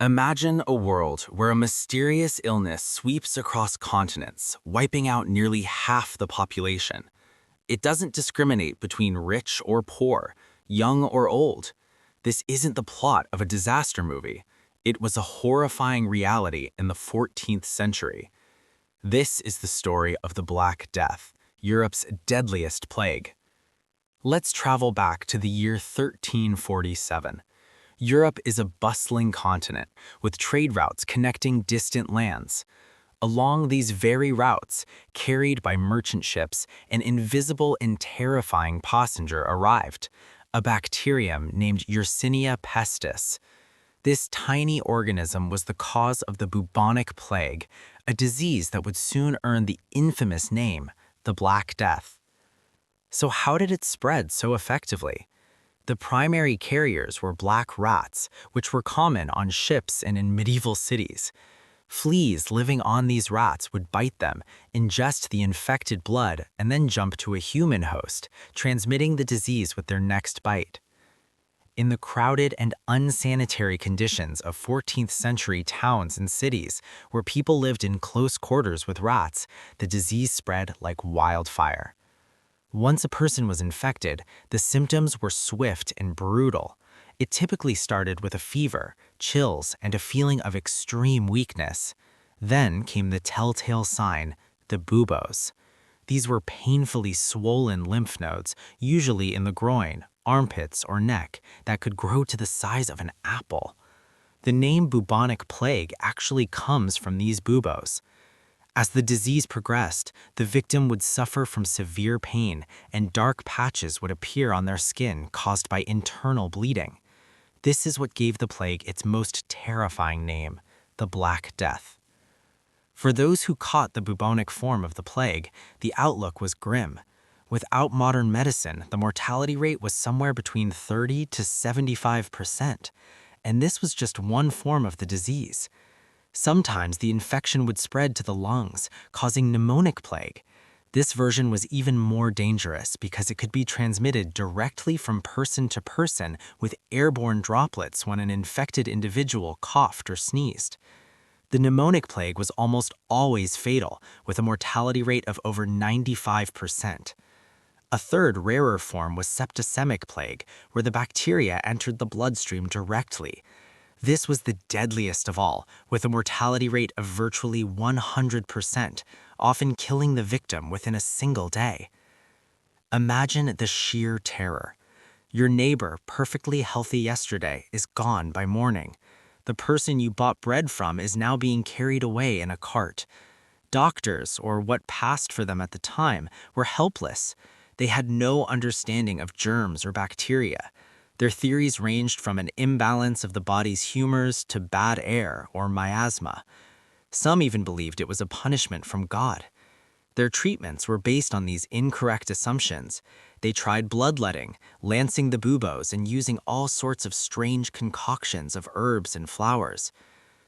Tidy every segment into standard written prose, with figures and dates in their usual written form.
Imagine a world where a mysterious illness sweeps across continents, wiping out nearly half the population. It doesn't discriminate between rich or poor, young or old. This isn't the plot of a disaster movie. It was a horrifying reality in the 14th century. This is the story of the Black Death, Europe's deadliest plague. Let's travel back to the year 1347. Europe is a bustling continent with trade routes connecting distant lands. Along these very routes, carried by merchant ships, an invisible and terrifying passenger arrived, a bacterium named Yersinia pestis. This tiny organism was the cause of the bubonic plague, a disease that would soon earn the infamous name, the Black Death. So how did it spread so effectively? The primary carriers were black rats, which were common on ships and in medieval cities. Fleas living on these rats would bite them, ingest the infected blood, and then jump to a human host, transmitting the disease with their next bite. In the crowded and unsanitary conditions of 14th century towns and cities, where people lived in close quarters with rats, the disease spread like wildfire. Once a person was infected, the symptoms were swift and brutal. It typically started with a fever, chills, and a feeling of extreme weakness. Then came the telltale sign, the buboes. These were painfully swollen lymph nodes, usually in the groin, armpits, or neck, that could grow to the size of an apple. The name bubonic plague actually comes from these buboes. As the disease progressed, the victim would suffer from severe pain, and dark patches would appear on their skin caused by internal bleeding. This is what gave the plague its most terrifying name, the Black Death. For those who caught the bubonic form of the plague, the outlook was grim. Without modern medicine, the mortality rate was somewhere between 30 to 75%, and this was just one form of the disease. Sometimes the infection would spread to the lungs, causing pneumonic plague. This version was even more dangerous because it could be transmitted directly from person to person with airborne droplets when an infected individual coughed or sneezed. The pneumonic plague was almost always fatal, with a mortality rate of over 95%. A third, rarer form was septicemic plague, where the bacteria entered the bloodstream directly. This was the deadliest of all, with a mortality rate of virtually 100%, often killing the victim within a single day. Imagine the sheer terror. Your neighbor, perfectly healthy yesterday, is gone by morning. The person you bought bread from is now being carried away in a cart. Doctors, or what passed for them at the time, were helpless. They had no understanding of germs or bacteria. Their theories ranged from an imbalance of the body's humors to bad air or miasma. Some even believed it was a punishment from God. Their treatments were based on these incorrect assumptions. They tried bloodletting, lancing the buboes, and using all sorts of strange concoctions of herbs and flowers.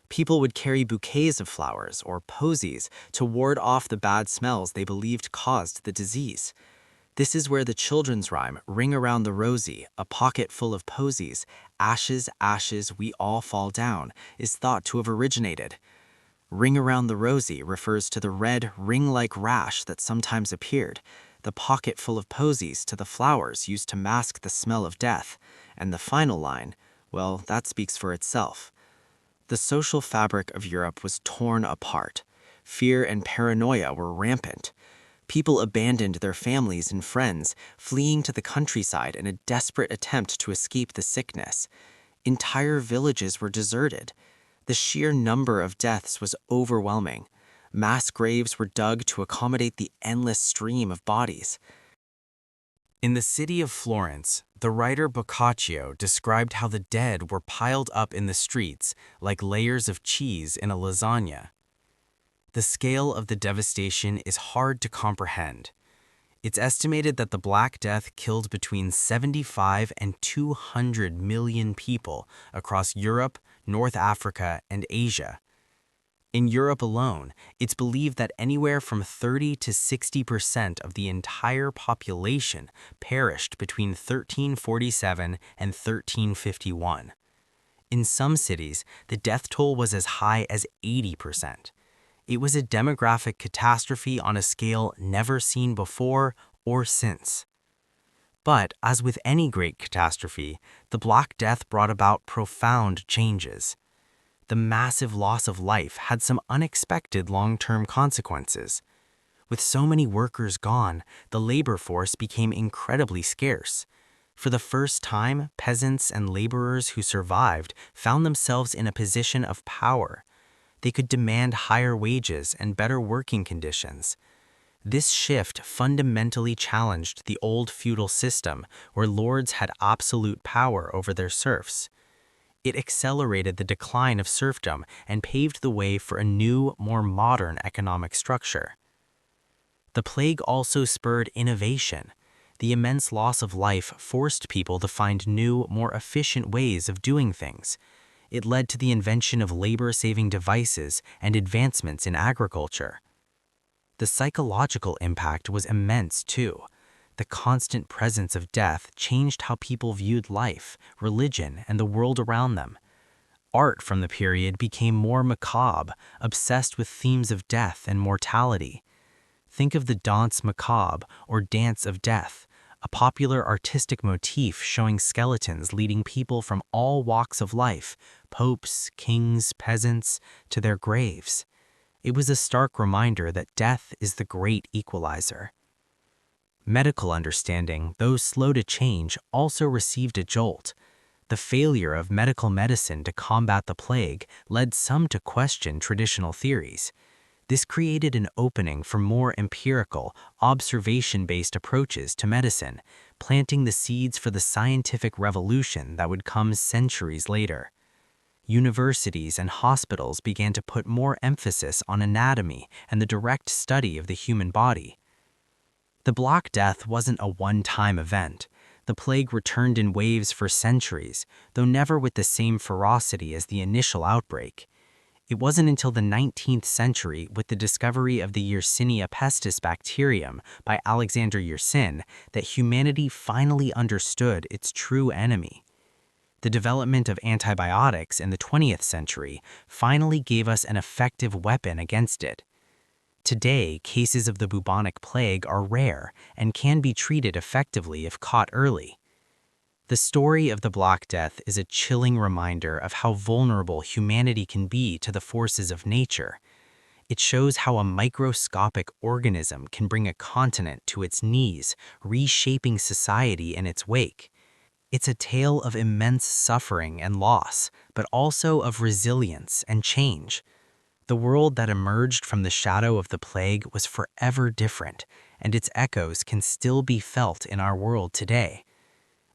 People would carry bouquets of flowers or posies to ward off the bad smells they believed caused the disease. This is where the children's rhyme, "Ring around the rosy, a pocket full of posies, ashes, ashes, we all fall down," is thought to have originated. Ring around the rosy refers to the red, ring-like rash that sometimes appeared, the pocket full of posies to the flowers used to mask the smell of death, and the final line, well, that speaks for itself. The social fabric of Europe was torn apart. Fear and paranoia were rampant. People abandoned their families and friends, fleeing to the countryside in a desperate attempt to escape the sickness. Entire villages were deserted. The sheer number of deaths was overwhelming. Mass graves were dug to accommodate the endless stream of bodies. In the city of Florence, the writer Boccaccio described how the dead were piled up in the streets like layers of cheese in a lasagna. The scale of the devastation is hard to comprehend. It's estimated that the Black Death killed between 75 and 200 million people across Europe, North Africa, and Asia. In Europe alone, it's believed that anywhere from 30 to 60% of the entire population perished between 1347 and 1351. In some cities, the death toll was as high as 80%. It was a demographic catastrophe on a scale never seen before or since. But, as with any great catastrophe, the Black Death brought about profound changes. The massive loss of life had some unexpected long-term consequences. With so many workers gone, the labor force became incredibly scarce. For the first time, peasants and laborers who survived found themselves in a position of power. They could demand higher wages and better working conditions. This shift fundamentally challenged the old feudal system where lords had absolute power over their serfs. It accelerated the decline of serfdom and paved the way for a new, more modern economic structure. The plague also spurred innovation. The immense loss of life forced people to find new, more efficient ways of doing things. It led to the invention of labor-saving devices and advancements in agriculture. The psychological impact was immense, too. The constant presence of death changed how people viewed life, religion, and the world around them. Art from the period became more macabre, obsessed with themes of death and mortality. Think of the danse macabre, or dance of death, a popular artistic motif showing skeletons leading people from all walks of life, popes, kings, peasants, to their graves. It was a stark reminder that death is the great equalizer. Medical understanding, though slow to change, also received a jolt. The failure of medical medicine to combat the plague led some to question traditional theories. This created an opening for more empirical, observation-based approaches to medicine, planting the seeds for the scientific revolution that would come centuries later. Universities and hospitals began to put more emphasis on anatomy and the direct study of the human body. The Black Death wasn't a one-time event. The plague returned in waves for centuries, though never with the same ferocity as the initial outbreak. It wasn't until the 19th century, with the discovery of the Yersinia pestis bacterium by Alexander Yersin, that humanity finally understood its true enemy. The development of antibiotics in the 20th century finally gave us an effective weapon against it. Today, cases of the bubonic plague are rare and can be treated effectively if caught early. The story of the Black Death is a chilling reminder of how vulnerable humanity can be to the forces of nature. It shows how a microscopic organism can bring a continent to its knees, reshaping society in its wake. It's a tale of immense suffering and loss, but also of resilience and change. The world that emerged from the shadow of the plague was forever different, and its echoes can still be felt in our world today.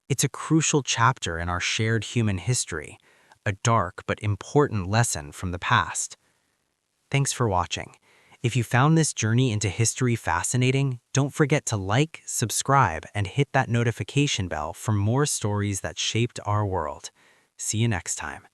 It's a crucial chapter in our shared human history, a dark but important lesson from the past. Thanks for watching. If you found this journey into history fascinating, don't forget to like, subscribe, and hit that notification bell for more stories that shaped our world. See you next time.